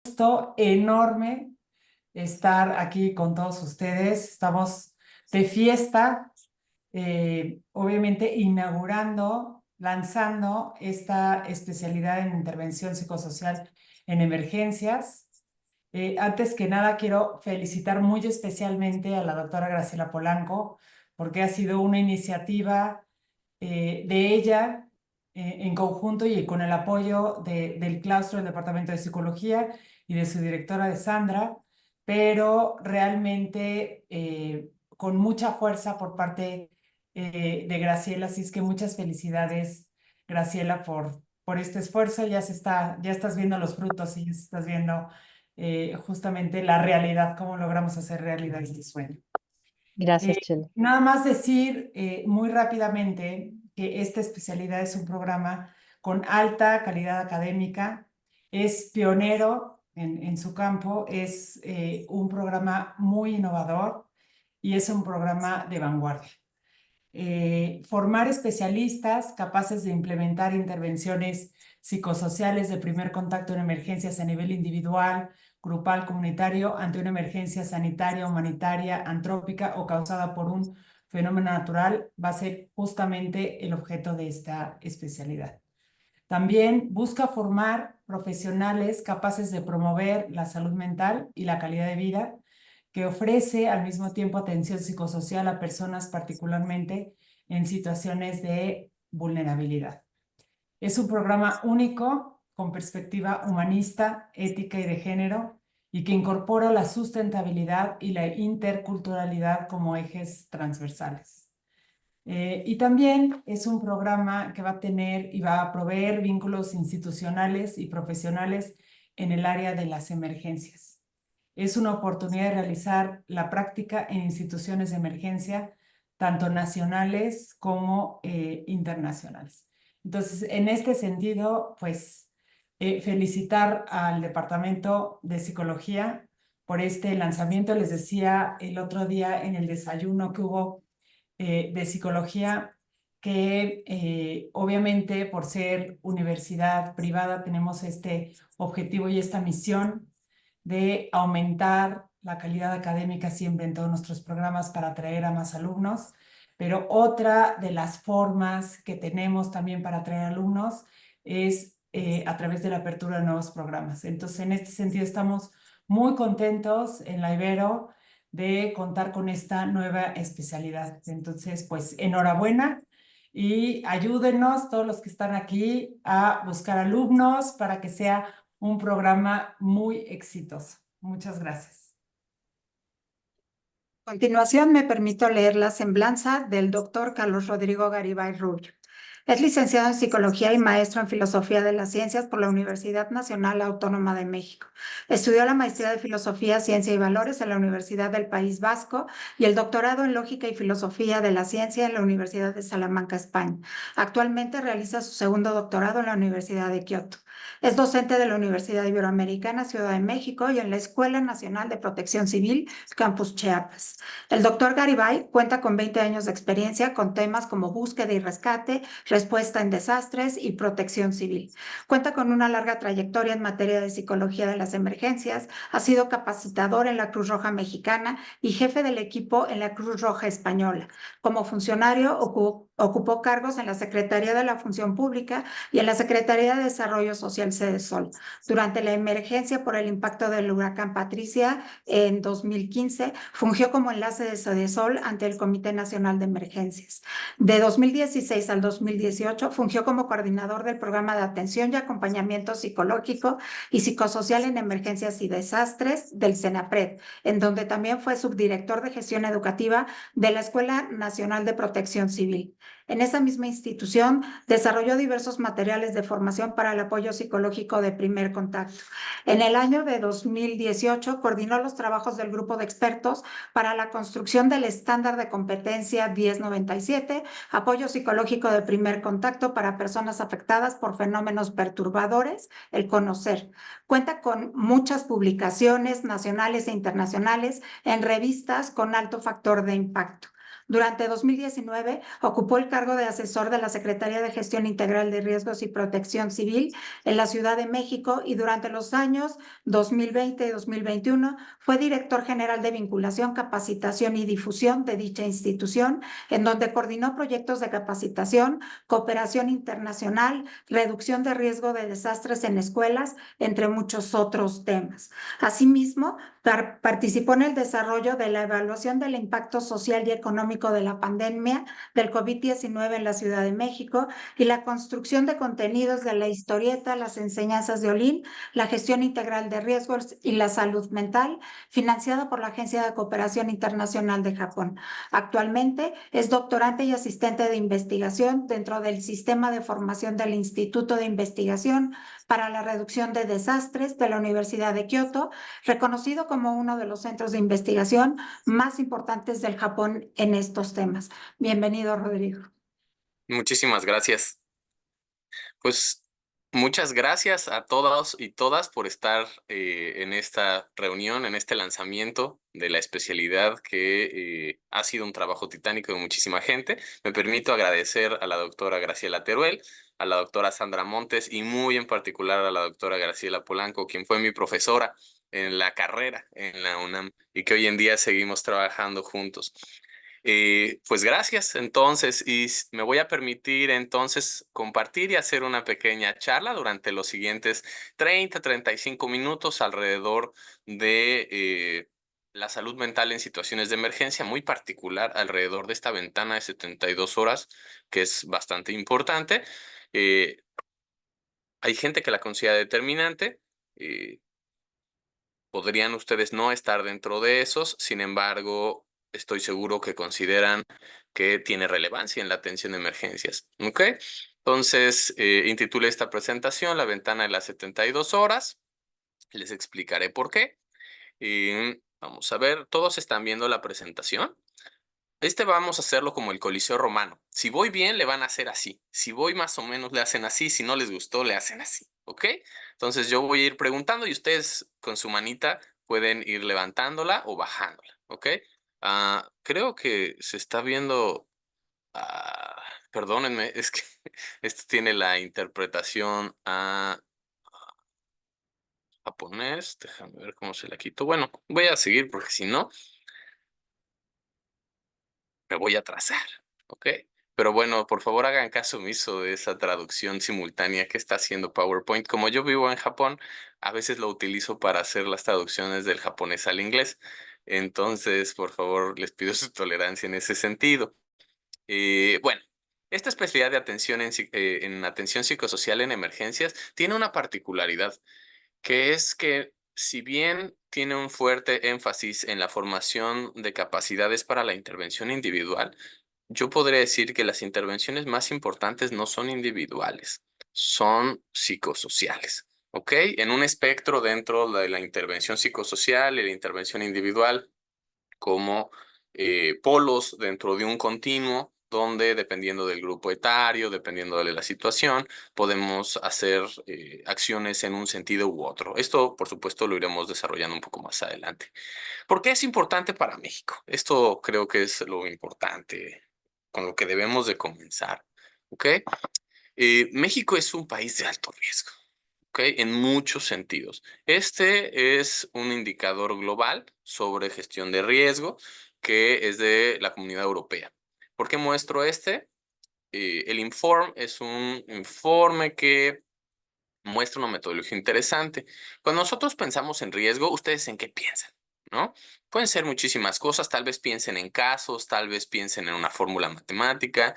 Gusto enorme estar aquí con todos ustedes. Estamos de fiesta, obviamente inaugurando, lanzando esta especialidad en intervención psicosocial en emergencias. Antes que nada, quiero felicitar muy especialmente a la doctora Graciela Polanco, porque ha sido una iniciativa de ella en conjunto y con el apoyo del claustro del Departamento de Psicología y de su directora de Sandra, pero realmente con mucha fuerza por parte de Graciela. Así es que muchas felicidades, Graciela, por este esfuerzo. Ya estás viendo los frutos y ya estás viendo justamente la realidad, cómo logramos hacer realidad este sueño. Gracias, Chela. Nada más decir muy rápidamente que esta especialidad es un programa con alta calidad académica, es pionero en su campo, es un programa muy innovador y es un programa de vanguardia. Formar especialistas capaces de implementar intervenciones psicosociales de primer contacto en emergencias a nivel individual, grupal, comunitario, ante una emergencia sanitaria, humanitaria, antrópica o causada por un fenómeno natural, va a ser justamente el objeto de esta especialidad. También busca formar profesionales capaces de promover la salud mental y la calidad de vida, que ofrece al mismo tiempo atención psicosocial a personas particularmente en situaciones de vulnerabilidad. Es un programa único con perspectiva humanista, ética y de género, y que incorpora la sustentabilidad y la interculturalidad como ejes transversales. Y también es un programa que va a tener y va a proveer vínculos institucionales y profesionales en el área de las emergencias. Es una oportunidad de realizar la práctica en instituciones de emergencia, tanto nacionales como internacionales. Entonces, en este sentido, pues, felicitar al Departamento de Psicología por este lanzamiento. Les decía el otro día en el desayuno que hubo de psicología, que obviamente por ser universidad privada tenemos este objetivo y esta misión de aumentar la calidad académica siempre en todos nuestros programas para atraer a más alumnos, pero otra de las formas que tenemos también para atraer alumnos es a través de la apertura de nuevos programas. Entonces, en este sentido estamos muy contentos en la Ibero de contar con esta nueva especialidad. Entonces, pues enhorabuena y ayúdenos todos los que están aquí a buscar alumnos para que sea un programa muy exitoso. Muchas gracias. A continuación, me permito leer la semblanza del doctor Carlos Rodrigo Garibay Rubio. Es licenciado en Psicología y maestro en Filosofía de las Ciencias por la Universidad Nacional Autónoma de México. Estudió la maestría de Filosofía, Ciencia y Valores en la Universidad del País Vasco y el doctorado en Lógica y Filosofía de la Ciencia en la Universidad de Salamanca, España. Actualmente realiza su segundo doctorado en la Universidad de Kioto. Es docente de la Universidad Iberoamericana, Ciudad de México y en la Escuela Nacional de Protección Civil, Campus Chiapas. El doctor Garibay cuenta con 20 años de experiencia con temas como búsqueda y rescate, respuesta en desastres y protección civil. Cuenta con una larga trayectoria en materia de psicología de las emergencias, ha sido capacitador en la Cruz Roja Mexicana y jefe del equipo en la Cruz Roja Española. Como funcionario ocupó cargos en la Secretaría de la Función Pública y en la Secretaría de Desarrollo Social Cedesol. Durante la emergencia por el impacto del huracán Patricia en 2015, fungió como enlace de Cedesol ante el Comité Nacional de Emergencias. De 2016 al 2018 fungió como coordinador del programa de atención y acompañamiento psicológico y psicosocial en emergencias y desastres del CENAPRED, en donde también fue subdirector de gestión educativa de la Escuela Nacional de Protección Civil. En esa misma institución desarrolló diversos materiales de formación para el apoyo psicológico de primer contacto. En el año de 2018 coordinó los trabajos del grupo de expertos para la construcción del estándar de competencia 1097, apoyo psicológico de primer contacto para personas afectadas por fenómenos perturbadores, el conocer. Cuenta con muchas publicaciones nacionales e internacionales en revistas con alto factor de impacto. Durante 2019 ocupó el cargo de asesor de la Secretaría de Gestión Integral de Riesgos y Protección Civil en la Ciudad de México y durante los años 2020 y 2021 fue director general de vinculación, capacitación y difusión de dicha institución, en donde coordinó proyectos de capacitación, cooperación internacional, reducción de riesgo de desastres en escuelas, entre muchos otros temas. Asimismo, participó en el desarrollo de la evaluación del impacto social y económico de la pandemia del COVID-19 en la Ciudad de México y la construcción de contenidos de la historieta, las enseñanzas de Olin, la gestión integral de riesgos y la salud mental, financiada por la Agencia de Cooperación Internacional de Japón. Actualmente es doctorante y asistente de investigación dentro del sistema de formación del Instituto de Investigación para la Reducción de Desastres de la Universidad de Kioto, reconocido como uno de los centros de investigación más importantes del Japón en estos temas. Bienvenido, Rodrigo. Muchísimas gracias. Pues muchas gracias a todos y todas por estar en esta reunión, en este lanzamiento de la especialidad que ha sido un trabajo titánico de muchísima gente. Me permito agradecer a la doctora Graciela Teruel, a la doctora Sandra Montes y muy en particular a la doctora Graciela Polanco, quien fue mi profesora en la carrera en la UNAM y que hoy en día seguimos trabajando juntos. Pues gracias entonces y me voy a permitir entonces compartir y hacer una pequeña charla durante los siguientes 35 minutos alrededor de la salud mental en situaciones de emergencia, muy particular alrededor de esta ventana de 72 horas que es bastante importante. Hay gente que la considera determinante. Podrían ustedes no estar dentro de esos, sin embargo, estoy seguro que consideran que tiene relevancia en la atención de emergencias. ¿Ok? Entonces, intitulé esta presentación La ventana de las 72 horas. Les explicaré por qué. Vamos a ver, ¿todos están viendo la presentación? Vamos a hacerlo como el Coliseo Romano. Si voy bien, le van a hacer así. Si voy más o menos, le hacen así. Si no les gustó, le hacen así. ¿Ok? Entonces yo voy a ir preguntando y ustedes con su manita pueden ir levantándola o bajándola. ¿Ok? Creo que se está viendo... perdónenme, es que esto tiene la interpretación a japonés. Déjame ver cómo se la quito. Bueno, voy a seguir porque si no... me voy a atrasar, ¿ok? Pero bueno, por favor hagan caso omiso de esa traducción simultánea que está haciendo PowerPoint. Como yo vivo en Japón, a veces lo utilizo para hacer las traducciones del japonés al inglés. Entonces, por favor, les pido su tolerancia en ese sentido. Bueno, esta especialidad de atención en atención psicosocial en emergencias tiene una particularidad que es que si bien tiene un fuerte énfasis en la formación de capacidades para la intervención individual, yo podría decir que las intervenciones más importantes no son individuales, son psicosociales. ¿Ok? En un espectro dentro de la intervención psicosocial y la intervención individual, como polos dentro de un continuo donde dependiendo del grupo etario, dependiendo de la situación, podemos hacer acciones en un sentido u otro. Esto, por supuesto, lo iremos desarrollando un poco más adelante. ¿Por qué es importante para México? Esto creo que es lo importante con lo que debemos de comenzar. ¿Ok? México es un país de alto riesgo. ¿Ok? En muchos sentidos. Este es un indicador global sobre gestión de riesgo que es de la Comunidad Europea. ¿Por qué muestro este? El informe es un informe que muestra una metodología interesante. Cuando nosotros pensamos en riesgo, ¿ustedes en qué piensan? ¿No? Pueden ser muchísimas cosas, tal vez piensen en casos, tal vez piensen en una fórmula matemática.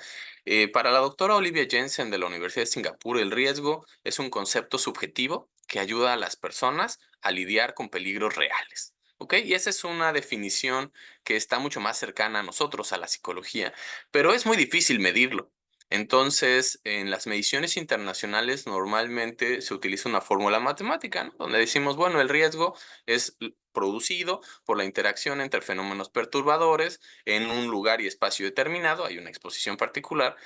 Para la doctora Olivia Jensen de la Universidad de Singapur, el riesgo es un concepto subjetivo que ayuda a las personas a lidiar con peligros reales. ¿Ok? Y esa es una definición que está mucho más cercana a nosotros, a la psicología, pero es muy difícil medirlo. Entonces, en las mediciones internacionales normalmente se utiliza una fórmula matemática, ¿no? Donde decimos, bueno, el riesgo es producido por la interacción entre fenómenos perturbadores en un lugar y espacio determinado, hay una exposición particular,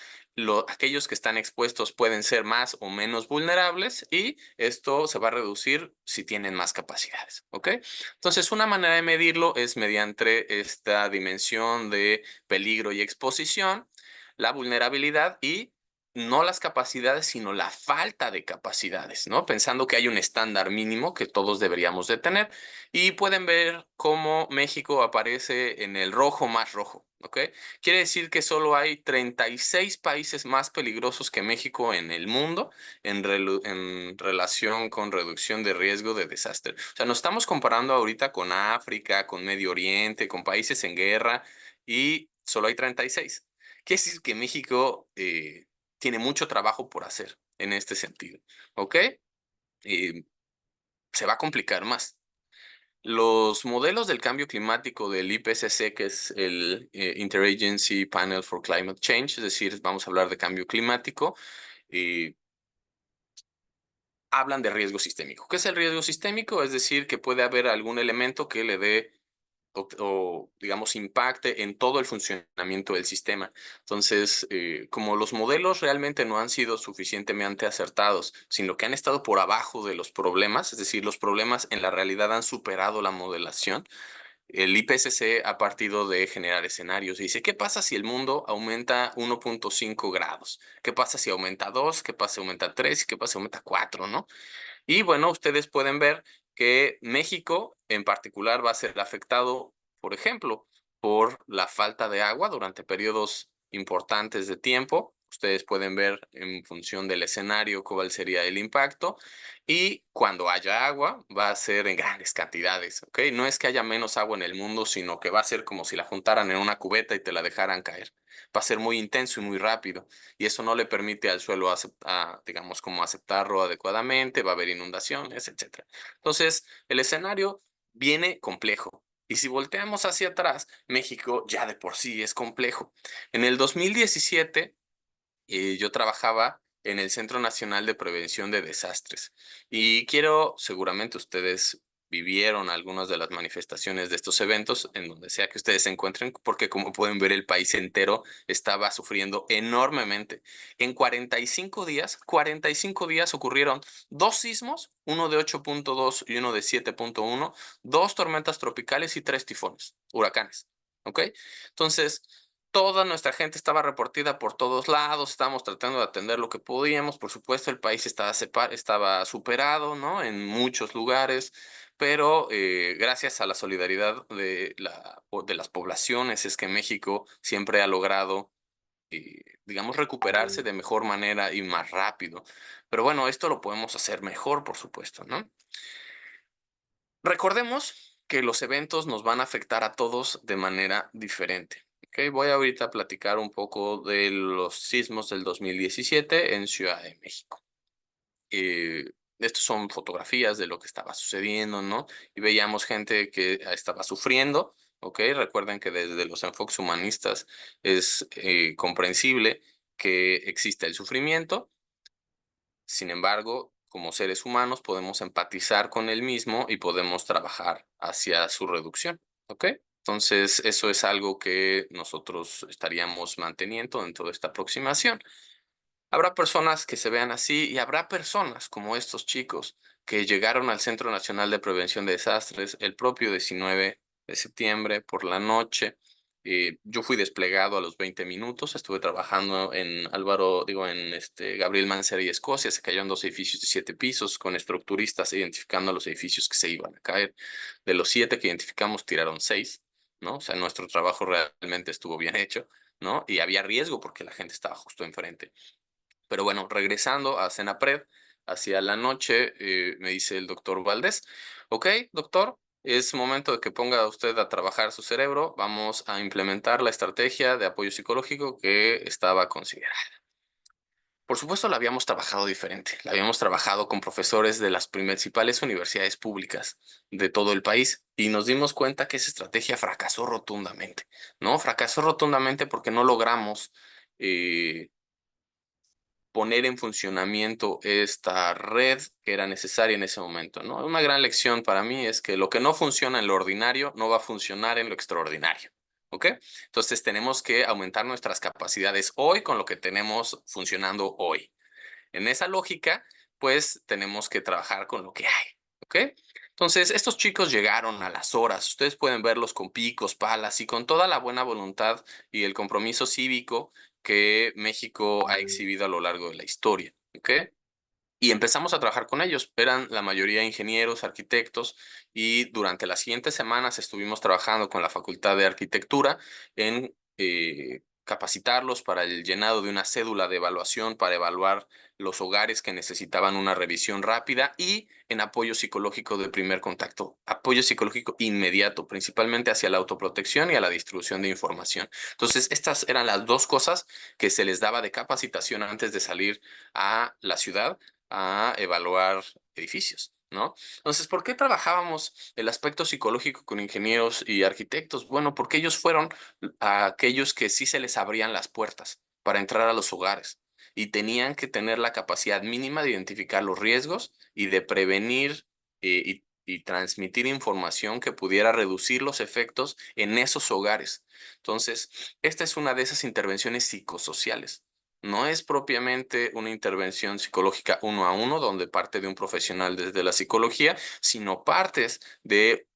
aquellos que están expuestos pueden ser más o menos vulnerables y esto se va a reducir si tienen más capacidades, ¿ok? Entonces, una manera de medirlo es mediante esta dimensión de peligro y exposición, la vulnerabilidad y no las capacidades, sino la falta de capacidades, ¿no? Pensando que hay un estándar mínimo que todos deberíamos de tener. Y pueden ver cómo México aparece en el rojo más rojo, ¿ok? Quiere decir que solo hay 36 países más peligrosos que México en el mundo en relación con reducción de riesgo de desastre. O sea, nos estamos comparando ahorita con África, con Medio Oriente, con países en guerra y solo hay 36. Quiere decir que México tiene mucho trabajo por hacer en este sentido, ¿ok? Eh, Se va a complicar más. Los modelos del cambio climático del IPCC, que es el Interagency Panel for Climate Change, es decir, vamos a hablar de cambio climático, eh, hablan de riesgo sistémico. ¿Qué es el riesgo sistémico? Es decir, que puede haber algún elemento que le dé digamos, impacte en todo el funcionamiento del sistema. Entonces, como los modelos realmente no han sido suficientemente acertados, sino que han estado por abajo de los problemas, es decir, los problemas en la realidad han superado la modelación, el IPCC ha partido de generar escenarios y dice, ¿qué pasa si el mundo aumenta 1.5 grados? ¿Qué pasa si aumenta 2? ¿Qué pasa si aumenta 3? ¿Qué pasa si aumenta 4? ¿No? Y bueno, ustedes pueden ver que México en particular va a ser afectado, por ejemplo, por la falta de agua durante periodos importantes de tiempo. Ustedes pueden ver en función del escenario cuál sería el impacto. Y cuando haya agua, va a ser en grandes cantidades, ¿ok? No es que haya menos agua en el mundo, sino que va a ser como si la juntaran en una cubeta y te la dejaran caer. Va a ser muy intenso y muy rápido y eso no le permite al suelo, digamos, como aceptarlo adecuadamente, va a haber inundaciones, etcétera. Entonces, el escenario viene complejo. Y si volteamos hacia atrás, México ya de por sí es complejo. En el 2017, yo trabajaba en el Centro Nacional de Prevención de Desastres. Y seguramente ustedes vivieron algunas de las manifestaciones de estos eventos, en donde sea que ustedes se encuentren, porque como pueden ver, el país entero estaba sufriendo enormemente. En 45 días ocurrieron dos sismos, uno de 8.2 y uno de 7.1, dos tormentas tropicales y tres tifones, huracanes. ¿Ok? Entonces, toda nuestra gente estaba repartida por todos lados, estábamos tratando de atender lo que podíamos. Por supuesto, el país estaba superado, ¿no? En muchos lugares, pero gracias a la solidaridad de las poblaciones es que México siempre ha logrado, digamos, recuperarse de mejor manera y más rápido. Pero bueno, esto lo podemos hacer mejor, por supuesto, ¿no? Recordemos que los eventos nos van a afectar a todos de manera diferente. ¿Ok? Voy ahorita a platicar un poco de los sismos del 2017 en Ciudad de México. Eh, Estos son fotografías de lo que estaba sucediendo, ¿no? Y veíamos gente que estaba sufriendo, ¿ok? Recuerden que desde los enfoques humanistas es comprensible que exista el sufrimiento. Sin embargo, como seres humanos podemos empatizar con el mismo y podemos trabajar hacia su reducción, ¿ok? Entonces, eso es algo que nosotros estaríamos manteniendo dentro de esta aproximación. Habrá personas que se vean así y habrá personas como estos chicos que llegaron al Centro Nacional de Prevención de Desastres el propio 19 de septiembre por la noche. Yo fui desplegado a los 20 minutos, estuve trabajando en Gabriel Mancera y Escocia, se cayeron dos edificios de 7 pisos con estructuristas identificando los edificios que se iban a caer. De los 7 que identificamos, tiraron 6, ¿no? O sea, nuestro trabajo realmente estuvo bien hecho, ¿no? Y había riesgo porque la gente estaba justo enfrente. Pero bueno, regresando a Senapred, hacia la noche, me dice el doctor Valdés, ok, doctor, es momento de que ponga usted a trabajar su cerebro, vamos a implementar la estrategia de apoyo psicológico que estaba considerada. Por supuesto, la habíamos trabajado diferente, la habíamos trabajado con profesores de las principales universidades públicas de todo el país y nos dimos cuenta que esa estrategia fracasó rotundamente, ¿no? Fracasó rotundamente porque no logramos... eh, poner en funcionamiento esta red que era necesaria en ese momento, ¿no? Una gran lección para mí es que lo que no funciona en lo ordinario no va a funcionar en lo extraordinario, ¿ok? Entonces tenemos que aumentar nuestras capacidades hoy con lo que tenemos funcionando hoy. En esa lógica, pues tenemos que trabajar con lo que hay, ¿ok? Entonces, estos chicos llegaron a las horas. Ustedes pueden verlos con picos, palas y con toda la buena voluntad y el compromiso cívico que México ha exhibido a lo largo de la historia, ¿ok? Y empezamos a trabajar con ellos. Eran la mayoría ingenieros, arquitectos, y durante las siguientes semanas estuvimos trabajando con la Facultad de Arquitectura en capacitarlos para el llenado de una cédula de evaluación para evaluar los hogares que necesitaban una revisión rápida y en apoyo psicológico de primer contacto, apoyo psicológico inmediato, principalmente hacia la autoprotección y a la distribución de información. Entonces, estas eran las dos cosas que se les daba de capacitación antes de salir a la ciudad a evaluar edificios, ¿no? Entonces, ¿por qué trabajábamos el aspecto psicológico con ingenieros y arquitectos? Bueno, porque ellos fueron aquellos que sí se les abrían las puertas para entrar a los hogares y tenían que tener la capacidad mínima de identificar los riesgos y de prevenir y transmitir información que pudiera reducir los efectos en esos hogares. Entonces, esta es una de esas intervenciones psicosociales. No es propiamente una intervención psicológica uno a uno, donde parte de un profesional desde la psicología, sino partes de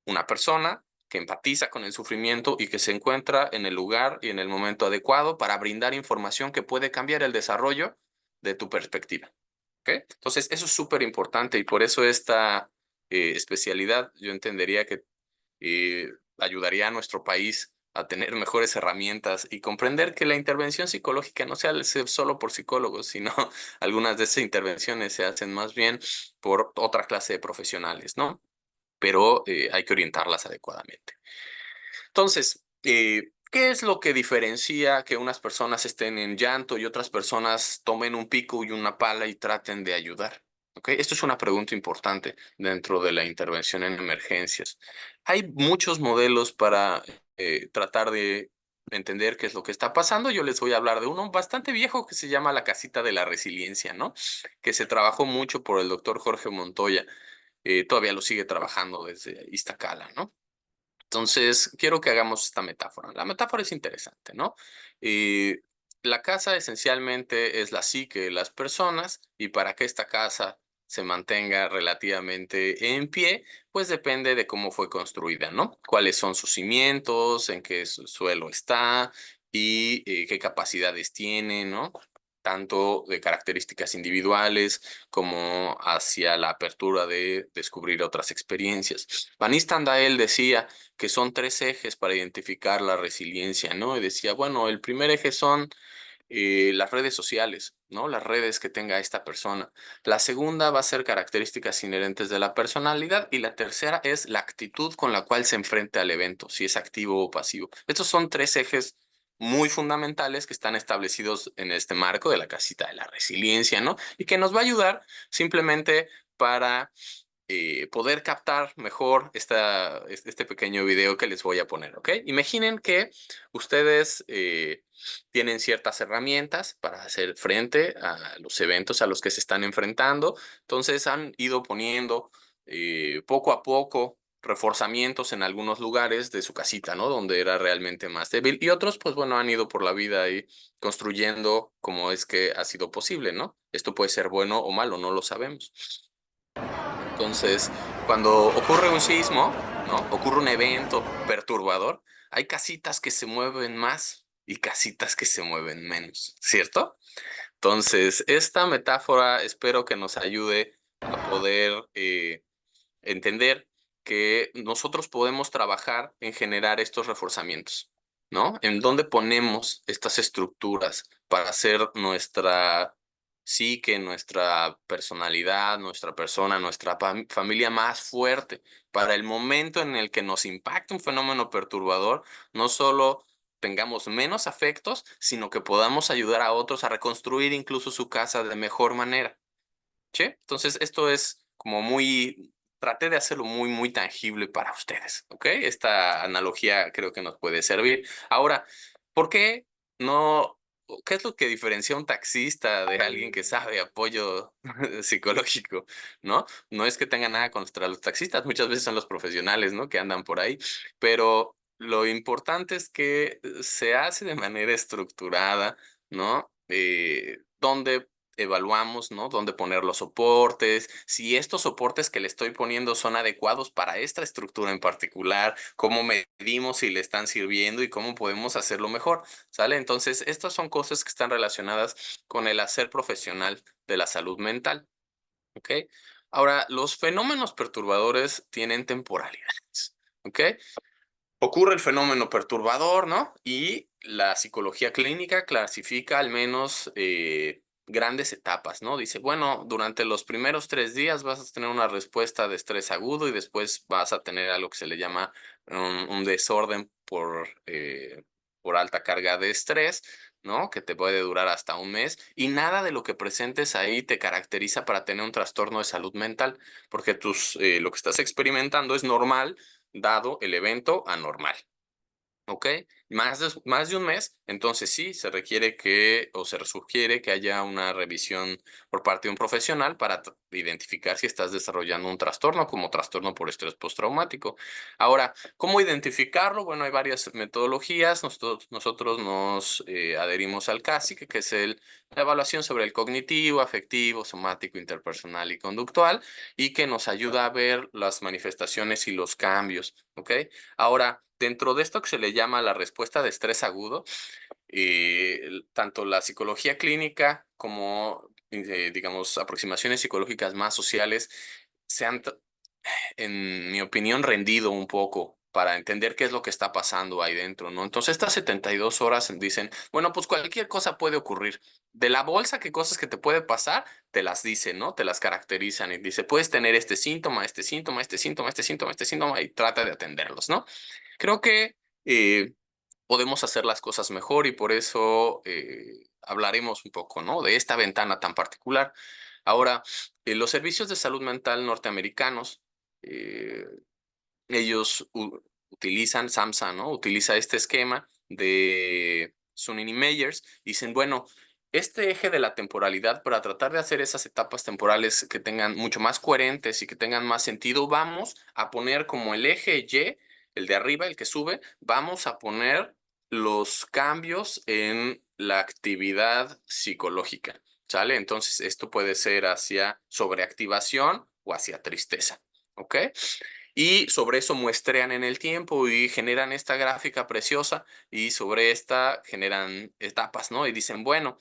una persona que empatiza con el sufrimiento y que se encuentra en el lugar y en el momento adecuado para brindar información que puede cambiar el desarrollo de tu perspectiva. ¿Ok? Entonces, eso es súper importante y por eso esta especialidad yo entendería que ayudaría a nuestro país a tener mejores herramientas y comprender que la intervención psicológica no se hace solo por psicólogos, sino algunas de esas intervenciones se hacen más bien por otra clase de profesionales, ¿no? Pero hay que orientarlas adecuadamente. Entonces, ¿qué es lo que diferencia que unas personas estén en llanto y otras personas tomen un pico y una pala y traten de ayudar? ¿Ok? Esto es una pregunta importante dentro de la intervención en emergencias. Hay muchos modelos para tratar de entender qué es lo que está pasando. Yo les voy a hablar de uno bastante viejo que se llama la casita de la resiliencia, ¿no? Que se trabajó mucho por el doctor Jorge Montoya. Todavía lo sigue trabajando desde Iztacala, ¿no? Entonces, quiero que hagamos esta metáfora. La metáfora es interesante, ¿no? Eh, la casa esencialmente es la psique de las personas y para que esta casa se mantenga relativamente en pie, pues depende de cómo fue construida, ¿no? Cuáles son sus cimientos, en qué suelo está y qué capacidades tiene, ¿no? Tanto de características individuales como hacia la apertura de descubrir otras experiencias. Van Nistelrooy decía que son tres ejes para identificar la resiliencia, ¿no? Y decía, bueno, el primer eje son las redes sociales, ¿no? Las redes que tenga esta persona. La segunda va a ser características inherentes de la personalidad y la tercera es la actitud con la cual se enfrenta al evento, si es activo o pasivo. Estos son tres ejes muy fundamentales que están establecidos en este marco de la casita de la resiliencia, ¿no? Y que nos va a ayudar simplemente para poder captar mejor este pequeño video que les voy a poner, ¿ok? Imaginen que ustedes tienen ciertas herramientas para hacer frente a los eventos a los que se están enfrentando, entonces han ido poniendo poco a poco reforzamientos en algunos lugares de su casita, ¿no? Donde era realmente más débil y otros, pues bueno, han ido por la vida ahí construyendo como es que ha sido posible, ¿no? Esto puede ser bueno o malo, no lo sabemos. Entonces, cuando ocurre un sismo, ¿no? Ocurre un evento perturbador, hay casitas que se mueven más y casitas que se mueven menos, ¿cierto? Entonces, esta metáfora espero que nos ayude a poder entender que nosotros podemos trabajar en generar estos reforzamientos, ¿no? En dónde ponemos estas estructuras para hacer nuestra psique, nuestra personalidad, nuestra persona, nuestra familia más fuerte para el momento en el que nos impacte un fenómeno perturbador, no solo tengamos menos afectos, sino que podamos ayudar a otros a reconstruir incluso su casa de mejor manera. ¿Sí? Entonces, esto es como traté de hacerlo muy tangible para ustedes, ¿ok? Esta analogía creo que nos puede servir. Ahora, ¿por qué no ¿qué es lo que diferencia a un taxista de alguien que sabe apoyo psicológico, no? No es que tenga nada contra los taxistas, muchas veces son los profesionales, ¿no? Que andan por ahí, pero lo importante es que se hace de manera estructurada, ¿no? Donde evaluamos, ¿no? Dónde poner los soportes, si estos soportes que le estoy poniendo son adecuados para esta estructura en particular, cómo medimos si le están sirviendo y cómo podemos hacerlo mejor. ¿Sale? Entonces, estas son cosas que están relacionadas con el hacer profesional de la salud mental, ¿ok? Ahora, los fenómenos perturbadores tienen temporalidades, ¿ok? Ocurre el fenómeno perturbador, ¿no? Y la psicología clínica clasifica al menos grandes etapas, ¿no? Dice, bueno, durante los primeros 3 días vas a tener una respuesta de estrés agudo y después vas a tener algo que se le llama un desorden por alta carga de estrés, ¿no? Que te puede durar hasta un mes y nada de lo que presentes ahí te caracteriza para tener un trastorno de salud mental, porque lo que estás experimentando es normal dado el evento anormal. ¿Ok? Más de un mes, entonces sí, se requiere o se sugiere que haya una revisión por parte de un profesional para identificar si estás desarrollando un trastorno como trastorno por estrés postraumático. Ahora, ¿cómo identificarlo? Bueno, hay varias metodologías. Nosotros nos adherimos al CASI, que es la evaluación sobre el cognitivo, afectivo, somático, interpersonal y conductual, y que nos ayuda a ver las manifestaciones y los cambios. ¿Ok? Ahora, dentro de esto que se le llama la respuesta de estrés agudo, tanto la psicología clínica como, digamos, aproximaciones psicológicas más sociales se han, en mi opinión, rendido un poco para entender qué es lo que está pasando ahí dentro, ¿no? Entonces, estas 72 horas dicen, bueno, pues cualquier cosa puede ocurrir. De la bolsa, qué cosas que te puede pasar, te las dicen, ¿no? Te las caracterizan y dice, puedes tener este síntoma, este síntoma, este síntoma, este síntoma, este síntoma, y trata de atenderlos, ¿no? Creo que podemos hacer las cosas mejor y por eso hablaremos un poco, ¿no? De esta ventana tan particular. Ahora, los servicios de salud mental norteamericanos, eh, ellos utilizan, SAMHSA, ¿no? Utiliza este esquema de Sunin y Meyers. Dicen, bueno, este eje de la temporalidad, para tratar de hacer esas etapas temporales que tengan mucho más coherentes y que tengan más sentido, vamos a poner como el eje Y, el de arriba, el que sube, vamos a poner los cambios en la actividad psicológica, ¿sale? Entonces, esto puede ser hacia sobreactivación o hacia tristeza, ¿ok? Y sobre eso muestrean en el tiempo y generan esta gráfica preciosa y sobre esta generan etapas, ¿no? Y dicen, bueno,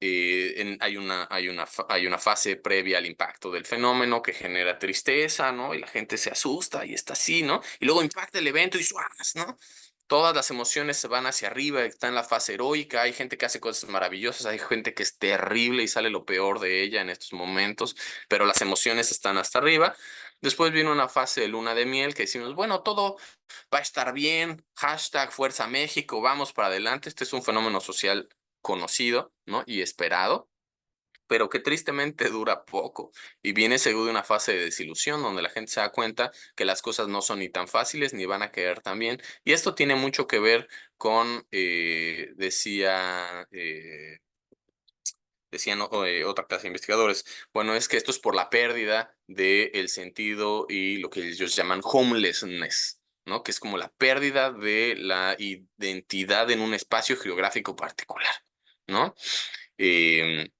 hay una fase previa al impacto del fenómeno que genera tristeza, ¿no? Y la gente se asusta y está así, ¿no? Y luego impacta el evento y ¡suas!, ¿no? Todas las emociones se van hacia arriba, está en la fase heroica, hay gente que hace cosas maravillosas, hay gente que es terrible y sale lo peor de ella en estos momentos, pero las emociones están hasta arriba. Después viene una fase de luna de miel que decimos, bueno, todo va a estar bien, hashtag Fuerza México, vamos para adelante. Este es un fenómeno social conocido, ¿no? Y esperado, pero que tristemente dura poco y viene seguido de una fase de desilusión donde la gente se da cuenta que las cosas no son ni tan fáciles ni van a quedar tan bien. Y esto tiene mucho que ver con, decían otra clase de investigadores, bueno, es que esto es por la pérdida del sentido y lo que ellos llaman homelessness, ¿no? Que es como la pérdida de la identidad en un espacio geográfico particular, ¿no? Em,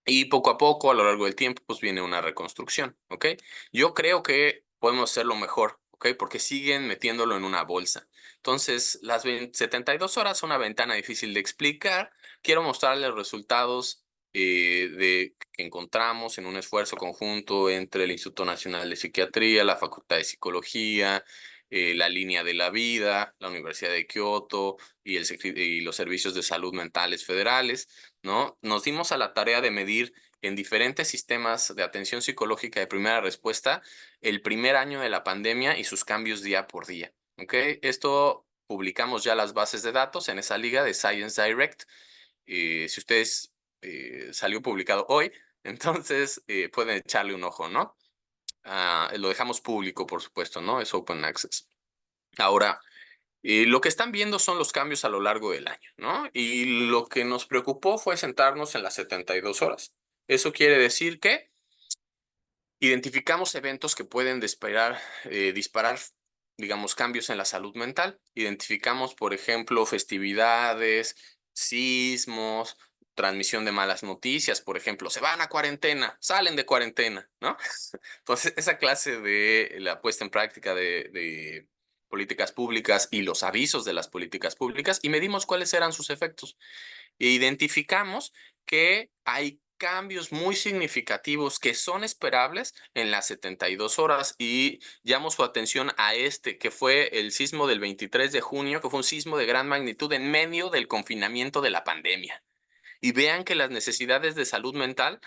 y poco a poco, a lo largo del tiempo, pues viene una reconstrucción, ¿ok? Yo creo que podemos hacerlo mejor, ¿ok? Porque siguen metiéndolo en una bolsa. Entonces, las 72 horas son una ventana difícil de explicar. Quiero mostrarles los resultados que encontramos en un esfuerzo conjunto entre el Instituto Nacional de Psiquiatría, la Facultad de Psicología, la Línea de la Vida, la Universidad de Kioto y los servicios de salud mentales federales, ¿no? Nos dimos a la tarea de medir en diferentes sistemas de atención psicológica de primera respuesta el primer año de la pandemia y sus cambios día por día, ¿ok? Esto publicamos ya las bases de datos en esa liga de Science Direct. Si ustedes salió publicado hoy, entonces pueden echarle un ojo, ¿no? Lo dejamos público, por supuesto, ¿no? Es open access. Ahora, Y lo que están viendo son los cambios a lo largo del año, ¿no? Y lo que nos preocupó fue sentarnos en las 72 horas. Eso quiere decir que identificamos eventos que pueden disparar, digamos, cambios en la salud mental. Identificamos, por ejemplo, festividades, sismos, transmisión de malas noticias, por ejemplo, se van a cuarentena, salen de cuarentena, ¿no? Entonces, esa clase de la puesta en práctica de políticas públicas y los avisos de las políticas públicas y medimos cuáles eran sus efectos. E identificamos que hay cambios muy significativos que son esperables en las 72 horas y llamo su atención a este, que fue el sismo del 23 de junio, que fue un sismo de gran magnitud en medio del confinamiento de la pandemia. Y vean que las necesidades de salud mental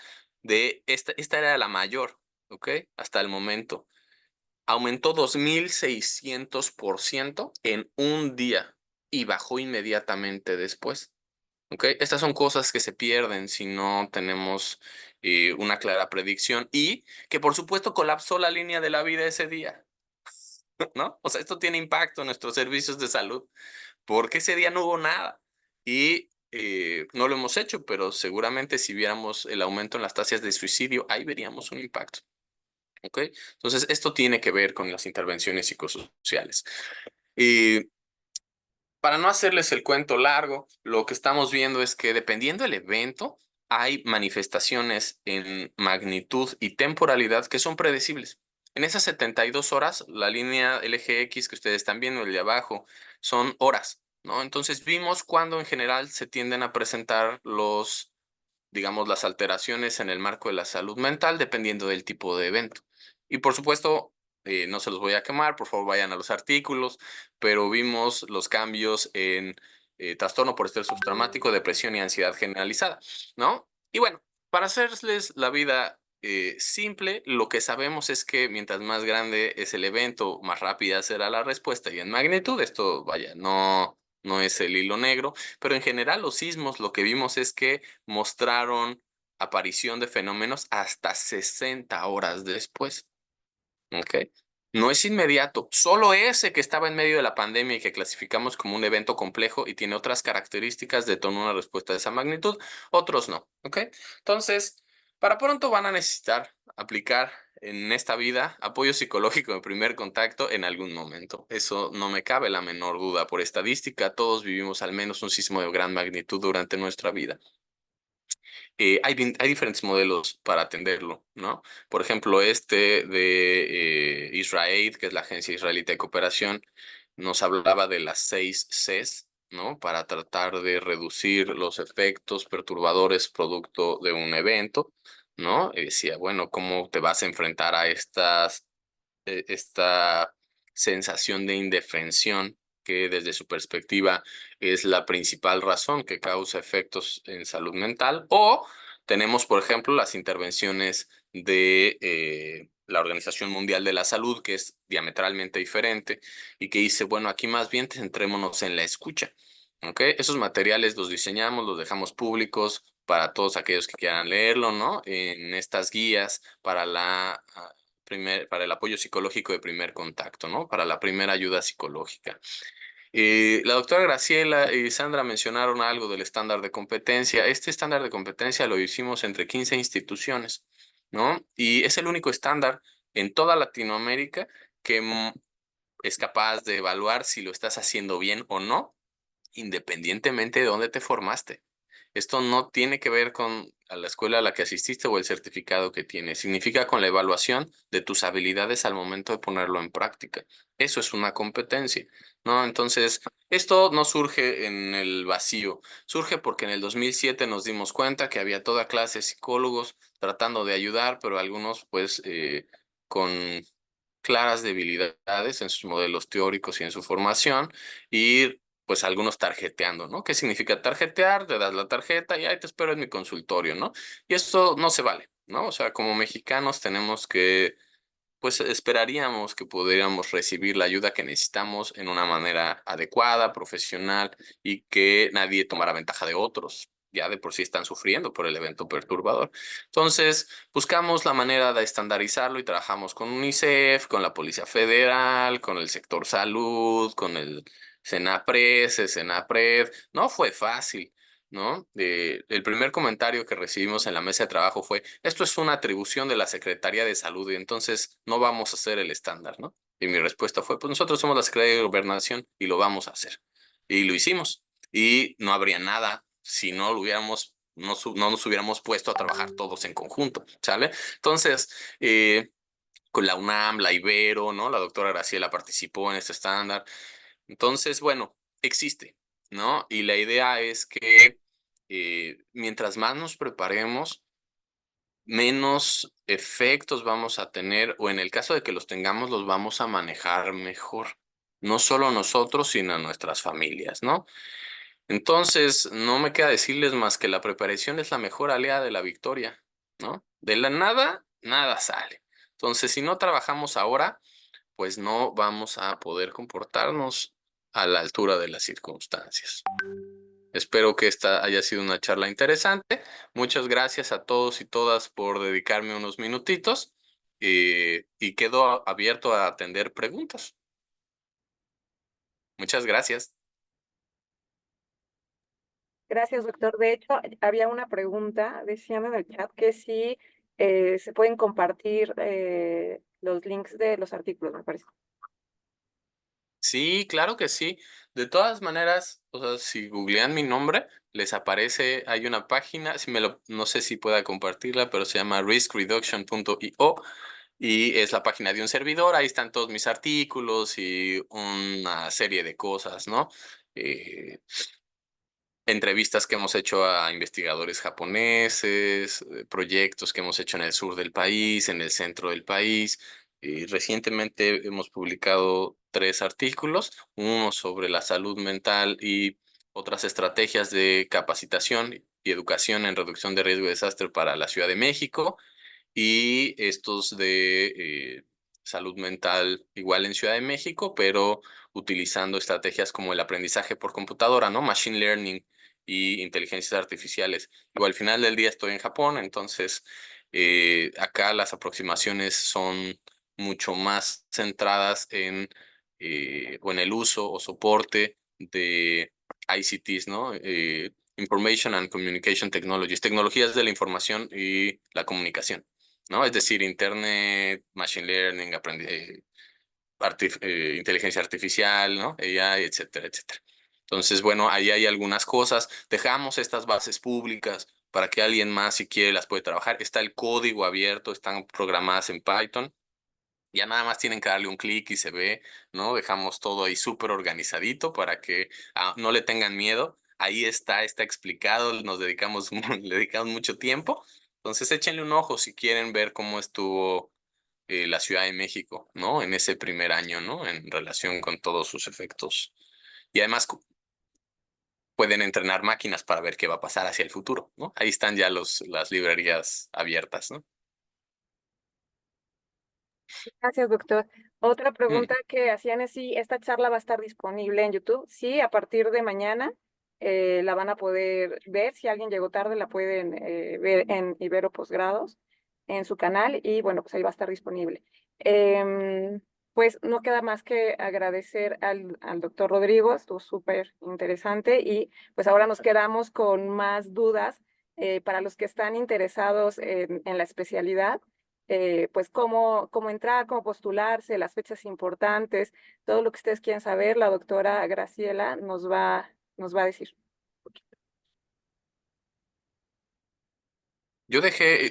de esta era la mayor, ¿ok? Hasta el momento. Aumentó 2600% en un día y bajó inmediatamente después. ¿Ok? Estas son cosas que se pierden si no tenemos una clara predicción y que por supuesto colapsó la línea de la vida ese día, ¿no? O sea, esto tiene impacto en nuestros servicios de salud porque ese día no hubo nada y no lo hemos hecho, pero seguramente si viéramos el aumento en las tasas de suicidio, ahí veríamos un impacto. ¿Ok? Entonces, esto tiene que ver con las intervenciones psicosociales. Y para no hacerles el cuento largo, lo que estamos viendo es que dependiendo del evento, hay manifestaciones en magnitud y temporalidad que son predecibles. En esas 72 horas, la línea LGX que ustedes están viendo, el de abajo, son horas, ¿no? Entonces vimos cuándo en general se tienden a presentar digamos, las alteraciones en el marco de la salud mental dependiendo del tipo de evento. Y por supuesto, no se los voy a quemar, por favor vayan a los artículos, pero vimos los cambios en trastorno por estrés postraumático, depresión y ansiedad generalizada, ¿no? Y bueno, para hacerles la vida simple, lo que sabemos es que mientras más grande es el evento, más rápida será la respuesta y en magnitud, esto, vaya, no es el hilo negro, pero en general los sismos lo que vimos es que mostraron aparición de fenómenos hasta 60 horas después. ¿Ok? No es inmediato. Solo ese que estaba en medio de la pandemia y que clasificamos como un evento complejo y tiene otras características detonó una respuesta de esa magnitud, otros no. ¿Ok? Entonces, para pronto van a necesitar aplicar en esta vida apoyo psicológico de primer contacto en algún momento. Eso no me cabe la menor duda. Por estadística, todos vivimos al menos un sismo de gran magnitud durante nuestra vida. Hay diferentes modelos para atenderlo, ¿no? Por ejemplo, este de Israel, que es la Agencia Israelita de Cooperación, nos hablaba de las 6 Cs, ¿no? Para tratar de reducir los efectos perturbadores producto de un evento, ¿no? Y decía, bueno, ¿cómo te vas a enfrentar a esta sensación de indefensión que desde su perspectiva es la principal razón que causa efectos en salud mental? O tenemos, por ejemplo, las intervenciones de la Organización Mundial de la Salud, que es diametralmente diferente y que dice, bueno, aquí más bien centrémonos en la escucha. ¿Ok? Esos materiales los diseñamos, los dejamos públicos para todos aquellos que quieran leerlo, ¿no? En estas guías para para el apoyo psicológico de primer contacto, ¿no? Para la primera ayuda psicológica. La doctora Graciela y Sandra mencionaron algo del estándar de competencia. Este estándar de competencia lo hicimos entre 15 instituciones, ¿no? Y es el único estándar en toda Latinoamérica que es capaz de evaluar si lo estás haciendo bien o no, independientemente de dónde te formaste. Esto no tiene que ver con a la escuela a la que asististe o el certificado que tienes. Significa con la evaluación de tus habilidades al momento de ponerlo en práctica. Eso es una competencia, ¿no? Entonces, esto no surge en el vacío. Surge porque en el 2007 nos dimos cuenta que había toda clase de psicólogos tratando de ayudar, pero algunos, pues, con claras debilidades en sus modelos teóricos y en su formación, y pues algunos tarjeteando, ¿no? ¿Qué significa tarjetear? Te das la tarjeta y ahí te espero en mi consultorio, ¿no? Y esto no se vale, ¿no? O sea, como mexicanos tenemos que, pues esperaríamos que pudiéramos recibir la ayuda que necesitamos en una manera adecuada, profesional y que nadie tomara ventaja de otros. Ya de por sí están sufriendo por el evento perturbador. Entonces, buscamos la manera de estandarizarlo y trabajamos con UNICEF, con la Policía Federal, con el sector salud, con Senapred, Senapred, no fue fácil, ¿no? El primer comentario que recibimos en la mesa de trabajo fue, esto es una atribución de la Secretaría de Salud y entonces no vamos a hacer el estándar, ¿no? Y mi respuesta fue, pues nosotros somos la Secretaría de Gobernación y lo vamos a hacer. Y lo hicimos. Y no habría nada si no lo hubiéramos, no nos hubiéramos puesto a trabajar todos en conjunto, ¿sale? Entonces, con la UNAM, la Ibero, ¿no? La doctora Graciela participó en este estándar. Entonces, bueno, existe, ¿no? Y la idea es que mientras más nos preparemos, menos efectos vamos a tener, o en el caso de que los tengamos, los vamos a manejar mejor. No solo nosotros, sino nuestras familias, ¿no? Entonces, no me queda decirles más que la preparación es la mejor aliada de la victoria, ¿no? De la nada, nada sale. Entonces, si no trabajamos ahora, pues no vamos a poder comportarnos a la altura de las circunstancias. Espero que esta haya sido una charla interesante. Muchas gracias a todos y todas por dedicarme unos minutitos y quedo abierto a atender preguntas. Muchas gracias. Gracias, doctor. De hecho, había una pregunta, decían en el chat que si se pueden compartir los links de los artículos, me parece. Sí, claro que sí. De todas maneras, o sea, si googlean mi nombre, les aparece, hay una página, si no sé si pueda compartirla, pero se llama riskreduction.io y es la página de un servidor. Ahí están todos mis artículos y una serie de cosas, ¿no? Eh, Entrevistas que hemos hecho a investigadores japoneses, proyectos que hemos hecho en el sur del país, en el centro del país. Recientemente hemos publicado 3 artículos, uno sobre la salud mental y otras estrategias de capacitación y educación en reducción de riesgo de desastre para la Ciudad de México y estos de salud mental igual en Ciudad de México, pero utilizando estrategias como el aprendizaje por computadora, ¿no? Machine learning y inteligencias artificiales. Igual al final del día estoy en Japón, entonces acá las aproximaciones son mucho más centradas en o en el uso o soporte de ICTs, ¿no? Information and Communication Technologies, tecnologías de la información y la comunicación, ¿no? Es decir, Internet, Machine Learning, inteligencia artificial, ¿no? AI, etcétera, etcétera. Entonces, bueno, ahí hay algunas cosas. Dejamos estas bases públicas para que alguien más, si quiere, las puede trabajar. Está el código abierto, están programadas en Python. Ya nada más tienen que darle un clic y se ve, ¿no? Dejamos todo ahí súper organizadito para que no le tengan miedo. Ahí está explicado, le dedicamos mucho tiempo. Entonces échenle un ojo si quieren ver cómo estuvo la Ciudad de México, ¿no? En ese primer año, ¿no? En relación con todos sus efectos. Y además pueden entrenar máquinas para ver qué va a pasar hacia el futuro, ¿no? Ahí están ya las librerías abiertas, ¿no? Gracias, doctor. Otra Mm. pregunta que hacían es si esta charla va a estar disponible en YouTube. Sí, a partir de mañana la van a poder ver. Si alguien llegó tarde, la pueden ver en Ibero Posgrados, en su canal, y bueno, pues ahí va a estar disponible. Pues no queda más que agradecer al doctor Rodrigo, estuvo súper interesante, y pues ahora nos quedamos con más dudas para los que están interesados en la especialidad, pues cómo entrar, cómo postularse, las fechas importantes, todo lo que ustedes quieran saber, la doctora Graciela nos va a decir. Yo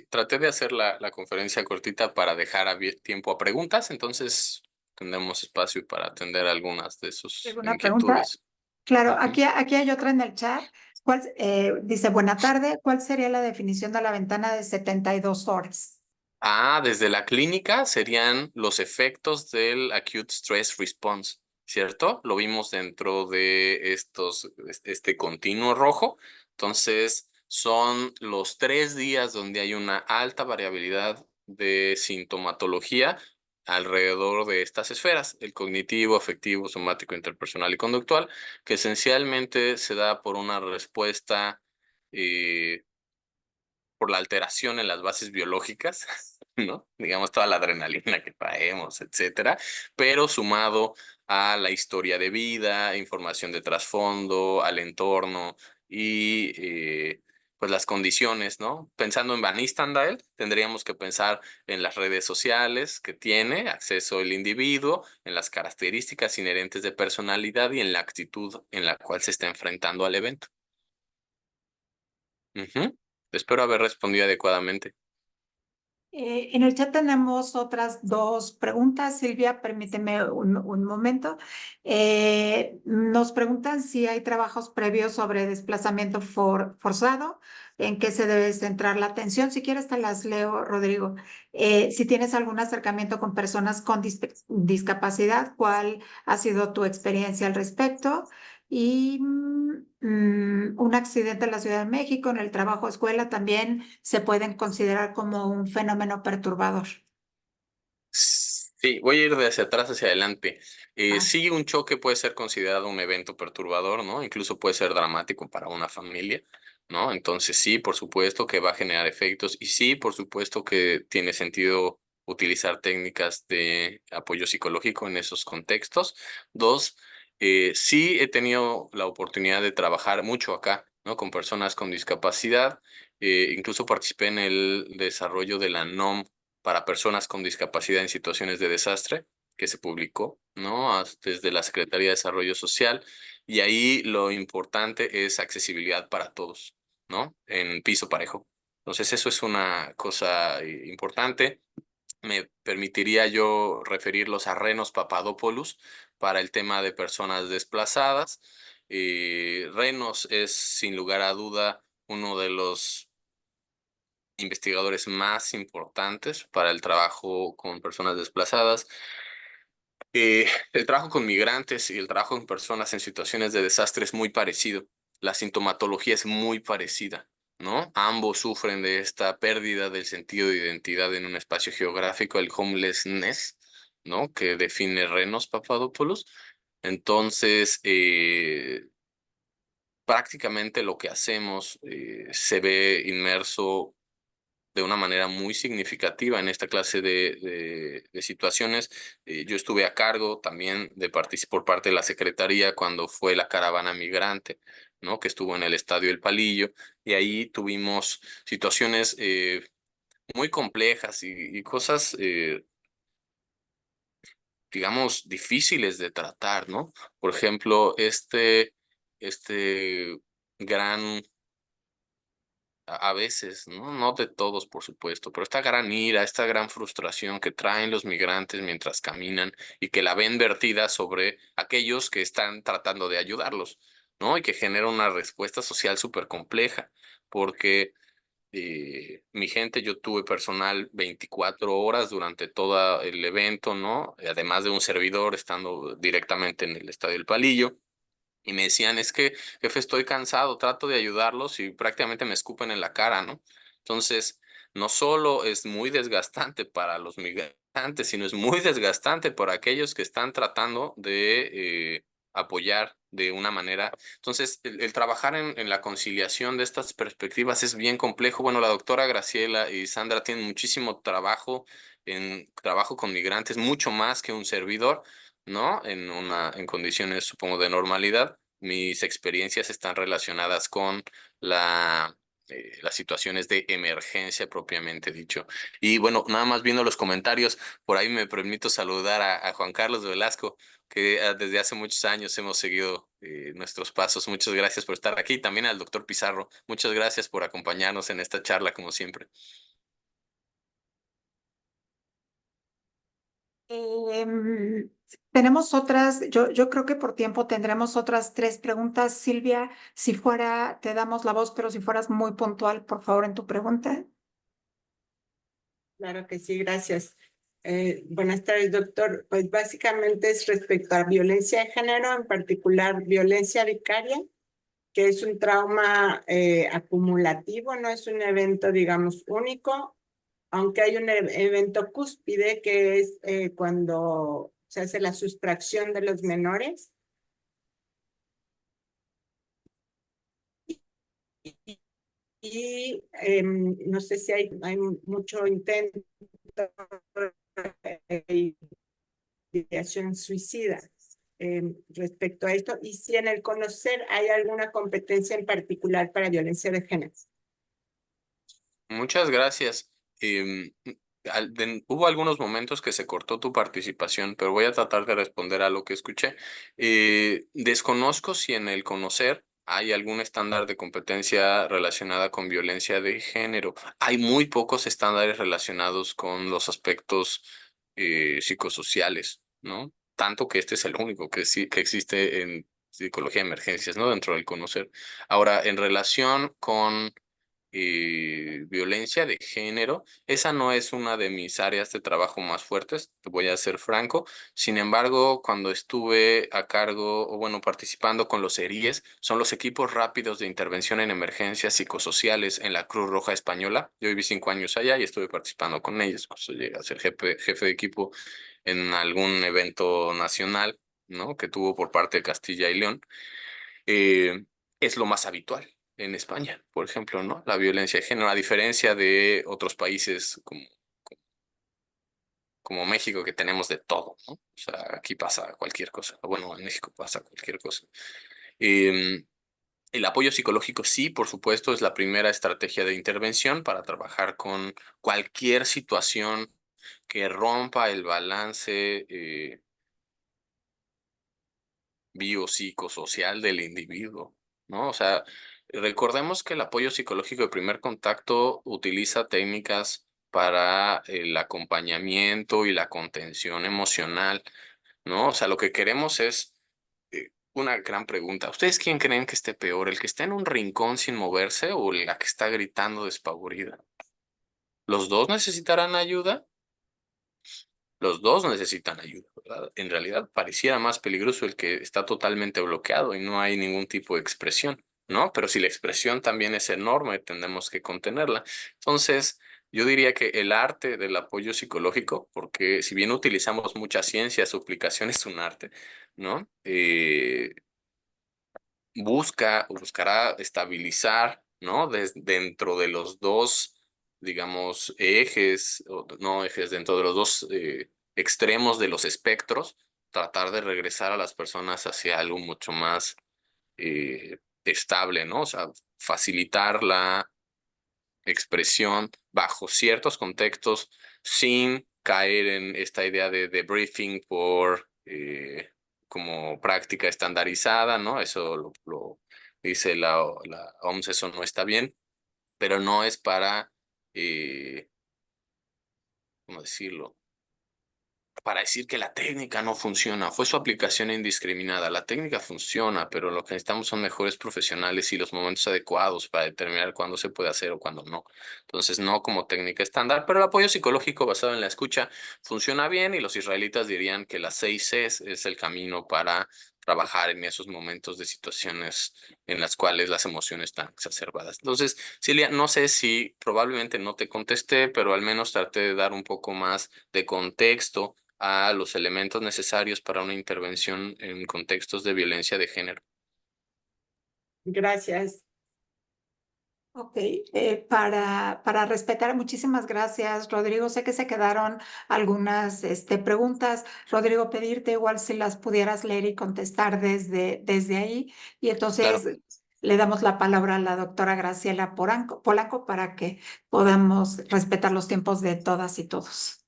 traté de hacer la conferencia cortita para dejar tiempo a preguntas, entonces tendremos espacio para atender algunas de sus ¿Alguna pregunta? inquietudes. Claro, Ujú. aquí hay otra en el chat. Dice, buena tarde, ¿cuál sería la definición de la ventana de 72 horas? Desde la clínica serían los efectos del acute stress response, ¿cierto? Lo vimos dentro de este continuo rojo. Entonces, son los 3 días donde hay una alta variabilidad de sintomatología alrededor de estas esferas, el cognitivo, afectivo, somático, interpersonal y conductual, que esencialmente se da por una respuesta por la alteración en las bases biológicas ¿no? Digamos, toda la adrenalina que traemos, etcétera, pero sumado a la historia de vida, información de trasfondo, al entorno y pues las condiciones, ¿no? Pensando en Van Istandale, tendríamos que pensar en las redes sociales que tiene acceso el individuo, en las características inherentes de personalidad y en la actitud en la cual se está enfrentando al evento. Ujú. Espero haber respondido adecuadamente. En el chat tenemos otras dos preguntas. Silvia, permíteme un momento. Nos preguntan si hay trabajos previos sobre desplazamiento forzado, en qué se debe centrar la atención. Si quieres, te las leo, Rodrigo. Si tienes algún acercamiento con personas con discapacidad, ¿cuál ha sido tu experiencia al respecto? Y un accidente en la Ciudad de México, en el trabajo, escuela, también se pueden considerar como un fenómeno perturbador. Sí, voy a ir de hacia atrás hacia adelante. Ah, Sí, un choque puede ser considerado un evento perturbador, ¿no? Incluso puede ser dramático para una familia, ¿no? Entonces sí, por supuesto que va a generar efectos y sí, por supuesto que tiene sentido utilizar técnicas de apoyo psicológico en esos contextos. Dos, sí he tenido la oportunidad de trabajar mucho acá, ¿no? Con personas con discapacidad. Incluso participé en el desarrollo de la NOM para personas con discapacidad en situaciones de desastre, que se publicó, ¿no? Desde la Secretaría de Desarrollo Social. Y ahí lo importante es accesibilidad para todos, ¿no? En piso parejo. Entonces, eso es una cosa importante. Me permitiría yo referirlos a Renos Papadopoulos para el tema de personas desplazadas. Renos es, sin lugar a duda, uno de los investigadores más importantes para el trabajo con personas desplazadas. El trabajo con migrantes y el trabajo con personas en situaciones de desastre es muy parecido. La sintomatología es muy parecida, ¿no? Ambos sufren de esta pérdida del sentido de identidad en un espacio geográfico, el homelessness, ¿no? Que define Renos Papadopoulos. Entonces, prácticamente lo que hacemos se ve inmerso de una manera muy significativa en esta clase de situaciones. Yo estuve a cargo también de por parte de la Secretaría cuando fue la caravana migrante, ¿no? Que estuvo en el Estadio El Palillo, y ahí tuvimos situaciones muy complejas y cosas, digamos, difíciles de tratar, ¿no? Por ejemplo, este gran a veces, ¿no? No de todos, por supuesto, pero esta gran ira, esta gran frustración que traen los migrantes mientras caminan y que la ven vertida sobre aquellos que están tratando de ayudarlos, ¿no? Y que genera una respuesta social súper compleja, porque mi gente, yo tuve personal 24 horas durante todo el evento, ¿no? Además de un servidor estando directamente en el Estadio del Palillo. Y me decían, es que, jefe, estoy cansado, trato de ayudarlos y prácticamente me escupen en la cara, ¿no? Entonces, no solo es muy desgastante para los migrantes, sino es muy desgastante para aquellos que están tratando de apoyar de una manera. Entonces, el trabajar en la conciliación de estas perspectivas es bien complejo. Bueno, la doctora Graciela y Sandra tienen muchísimo trabajo en trabajo con migrantes, mucho más que un servidor, ¿no? En condiciones, supongo, de normalidad. Mis experiencias están relacionadas con las situaciones de emergencia propiamente dicho. Y bueno, nada más viendo los comentarios, por ahí me permito saludar a Juan Carlos Velasco, que desde hace muchos años hemos seguido nuestros pasos. Muchas gracias por estar aquí. También al doctor Pizarro, muchas gracias por acompañarnos en esta charla, como siempre. Em, tenemos otras, yo creo que por tiempo tendremos otras tres preguntas. Silvia, si fuera, te damos la voz, pero si fueras muy puntual, por favor, en tu pregunta. Claro que sí, gracias. Buenas tardes, doctor. Pues básicamente es respecto a violencia de género, en particular violencia vicaria, que es un trauma acumulativo, no es un evento, digamos, único, aunque hay un evento cúspide que es cuando se hace la sustracción de los menores. Y no sé si hay mucho intento ideación suicida respecto a esto, y si en el conocer hay alguna competencia en particular para violencia de género. Muchas gracias. Hubo algunos momentos que se cortó tu participación, pero voy a tratar de responder a lo que escuché. Desconozco si en el conocer hay algún estándar de competencia relacionada con violencia de género. Hay muy pocos estándares relacionados con los aspectos psicosociales, ¿no? Tanto que este es el único que, sí, que existe en psicología de emergencias, ¿no? Dentro del conocer. Ahora, en relación con violencia de género, esa no es una de mis áreas de trabajo más fuertes, te voy a ser franco. Sin embargo, cuando estuve a cargo, o bueno, participando con los ERIES, son los equipos rápidos de intervención en emergencias psicosociales en la Cruz Roja Española. Yo viví 5 años allá y estuve participando con ellos. Pues, llegué a ser jefe de equipo en algún evento nacional, ¿no? Que tuvo por parte de Castilla y León. Es lo más habitual en España, por ejemplo, ¿no? La violencia de género, a diferencia de otros países como México, que tenemos de todo, ¿no? O sea, aquí pasa cualquier cosa. Bueno, en México pasa cualquier cosa. El apoyo psicológico, sí, por supuesto, es la primera estrategia de intervención para trabajar con cualquier situación que rompa el balance biopsicosocial del individuo, ¿no? O sea, recordemos que el apoyo psicológico de primer contacto utiliza técnicas para el acompañamiento y la contención emocional, ¿no? O sea, lo que queremos es una gran pregunta. ¿Ustedes quién creen que esté peor, el que está en un rincón sin moverse o la que está gritando despavorida? ¿Los dos necesitarán ayuda? Los dos necesitan ayuda, ¿verdad? En realidad pareciera más peligroso el que está totalmente bloqueado y no hay ningún tipo de expresión, ¿no? Pero si la expresión también es enorme, tenemos que contenerla. Entonces, yo diría que el arte del apoyo psicológico, porque si bien utilizamos mucha ciencia, su aplicación es un arte, ¿no? Buscará estabilizar, ¿no? Dentro de los dos, digamos, ejes, o no ejes, dentro de los dos extremos de los espectros, tratar de regresar a las personas hacia algo mucho más estable, ¿no? O sea, facilitar la expresión bajo ciertos contextos sin caer en esta idea de debriefing por como práctica estandarizada, ¿no? Eso lo dice la OMS, eso no está bien, pero no es para, ¿cómo decirlo? Para decir que la técnica no funciona, fue su aplicación indiscriminada. La técnica funciona, pero lo que necesitamos son mejores profesionales y los momentos adecuados para determinar cuándo se puede hacer o cuándo no. Entonces, no como técnica estándar, pero el apoyo psicológico basado en la escucha funciona bien y los israelitas dirían que las 6 Cs es el camino para trabajar en esos momentos de situaciones en las cuales las emociones están exacerbadas. Entonces, Silvia, no sé si probablemente no te contesté, pero al menos traté de dar un poco más de contexto a los elementos necesarios para una intervención en contextos de violencia de género. Gracias. Ok, para respetar, muchísimas gracias, Rodrigo. Sé que se quedaron algunas preguntas. Rodrigo, pedirte igual si las pudieras leer y contestar desde ahí. Y entonces Claro. le damos la palabra a la doctora Graciela Polanco para que podamos respetar los tiempos de todas y todos.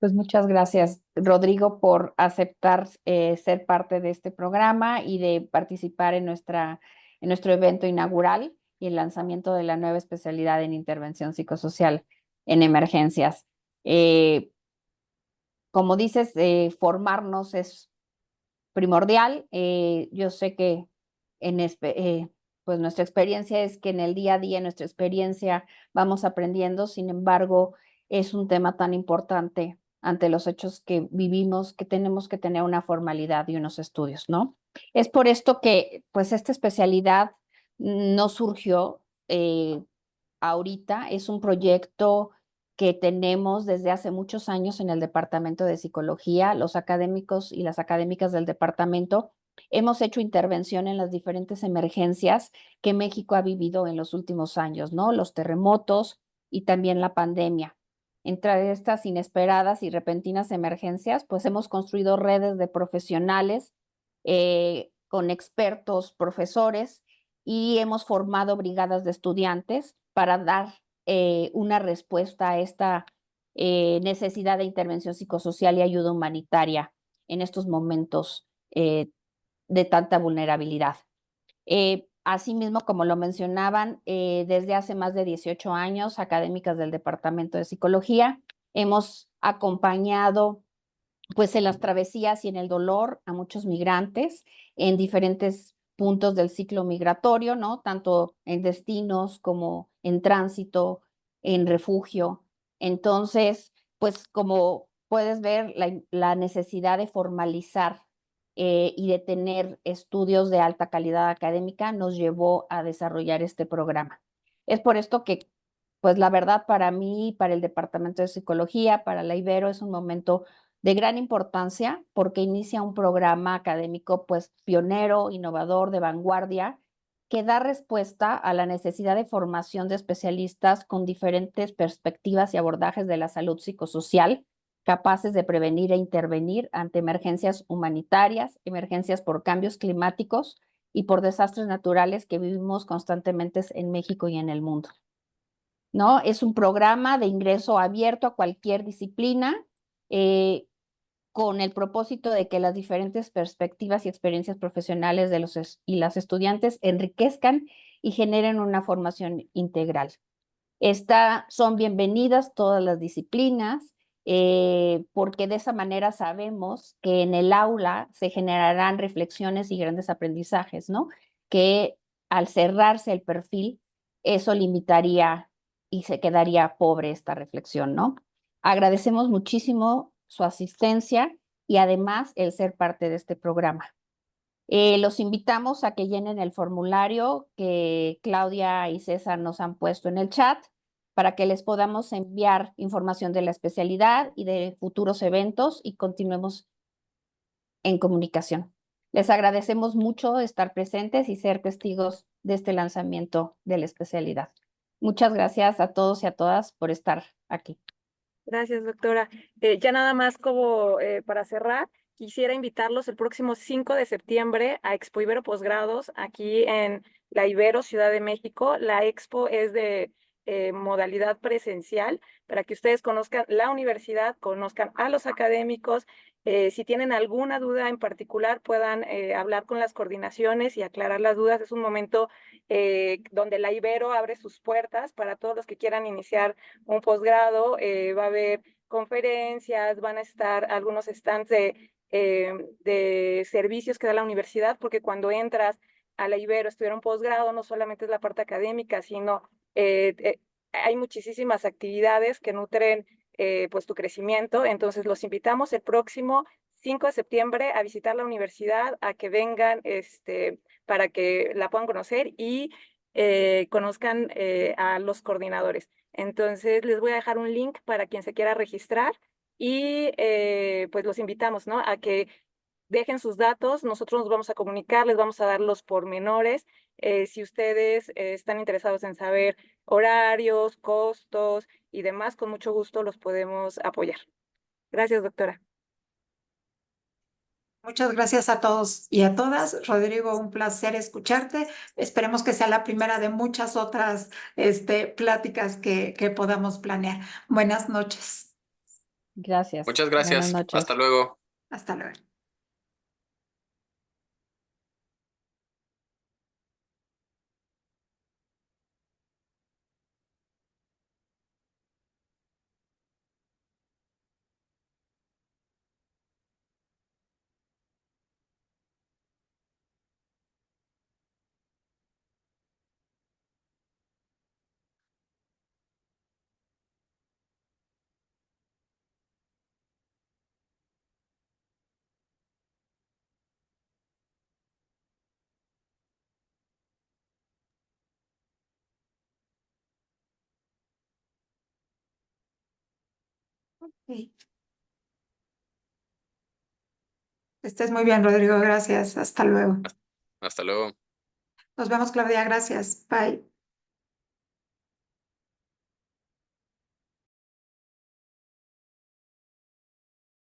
Pues muchas gracias, Rodrigo, por aceptar ser parte de este programa y de participar en nuestro evento inaugural y el lanzamiento de la nueva especialidad en intervención psicosocial en emergencias. Como dices, formarnos es primordial. Yo sé que pues nuestra experiencia es que en el día a día, nuestra experiencia, vamos aprendiendo. Sin embargo, es un tema tan importante ante los hechos que vivimos que tenemos que tener una formalidad y unos estudios, ¿no? Es por esto que, pues, esta especialidad no surgió ahorita, es un proyecto que tenemos desde hace muchos años en el Departamento de Psicología. Los académicos y las académicas del departamento hemos hecho intervención en las diferentes emergencias que México ha vivido en los últimos años, ¿no? Los terremotos y también la pandemia. Entre estas inesperadas y repentinas emergencias, pues hemos construido redes de profesionales con expertos, profesores, y hemos formado brigadas de estudiantes para dar una respuesta a esta necesidad de intervención psicosocial y ayuda humanitaria en estos momentos de tanta vulnerabilidad. Asimismo, como lo mencionaban, desde hace más de 18 años, académicas del Departamento de Psicología, hemos acompañado pues en las travesías y en el dolor a muchos migrantes en diferentes puntos del ciclo migratorio, ¿no? Tanto en destinos como en tránsito, en refugio. Entonces, pues como puedes ver, la necesidad de formalizar y de tener estudios de alta calidad académica nos llevó a desarrollar este programa. Es por esto que, pues la verdad, para mí, para el Departamento de Psicología, para la Ibero, es un momento de gran importancia porque inicia un programa académico pues pionero, innovador, de vanguardia, que da respuesta a la necesidad de formación de especialistas con diferentes perspectivas y abordajes de la salud psicosocial, capaces de prevenir e intervenir ante emergencias humanitarias, emergencias por cambios climáticos y por desastres naturales que vivimos constantemente en México y en el mundo. ¿No? Es un programa de ingreso abierto a cualquier disciplina, con el propósito de que las diferentes perspectivas y experiencias profesionales de los y las estudiantes enriquezcan y generen una formación integral. Son bienvenidas todas las disciplinas, porque de esa manera sabemos que en el aula se generarán reflexiones y grandes aprendizajes, ¿no? Que al cerrarse el perfil, eso limitaría y se quedaría pobre esta reflexión, ¿no? Agradecemos muchísimo su asistencia y además el ser parte de este programa. Los invitamos a que llenen el formulario que Claudia y César nos han puesto en el chat para que les podamos enviar información de la especialidad y de futuros eventos y continuemos en comunicación. Les agradecemos mucho estar presentes y ser testigos de este lanzamiento de la especialidad. Muchas gracias a todos y a todas por estar aquí. Gracias, doctora. Ya nada más como para cerrar, quisiera invitarlos el próximo 5 de septiembre a Expo Ibero Posgrados aquí en la Ibero, Ciudad de México. La expo es de modalidad presencial para que ustedes conozcan la universidad, conozcan a los académicos. Si tienen alguna duda en particular, puedan hablar con las coordinaciones y aclarar las dudas. Es un momento donde la Ibero abre sus puertas para todos los que quieran iniciar un posgrado. Va a haber conferencias, van a estar algunos stands de servicios que da la universidad, porque cuando entras a la Ibero a estudiar un posgrado, no solamente es la parte académica, sino hay muchísimas actividades que nutren pues tu crecimiento. Entonces los invitamos el próximo 5 de septiembre a visitar la universidad, a que vengan para que la puedan conocer y conozcan a los coordinadores. Entonces les voy a dejar un link para quien se quiera registrar y pues los invitamos, ¿no? A que dejen sus datos, nosotros nos vamos a comunicar, les vamos a dar los pormenores. Si ustedes están interesados en saber horarios, costos y demás, con mucho gusto los podemos apoyar. Gracias, doctora. Muchas gracias a todos y a todas. Rodrigo, un placer escucharte. Esperemos que sea la primera de muchas otras pláticas que podamos planear. Buenas noches. Gracias. Muchas Buenas gracias. noches. Hasta luego. Hasta luego. Sí. Estés muy bien, Rodrigo. Gracias. Hasta luego. Hasta luego. Nos vemos, Claudia. Gracias. Bye.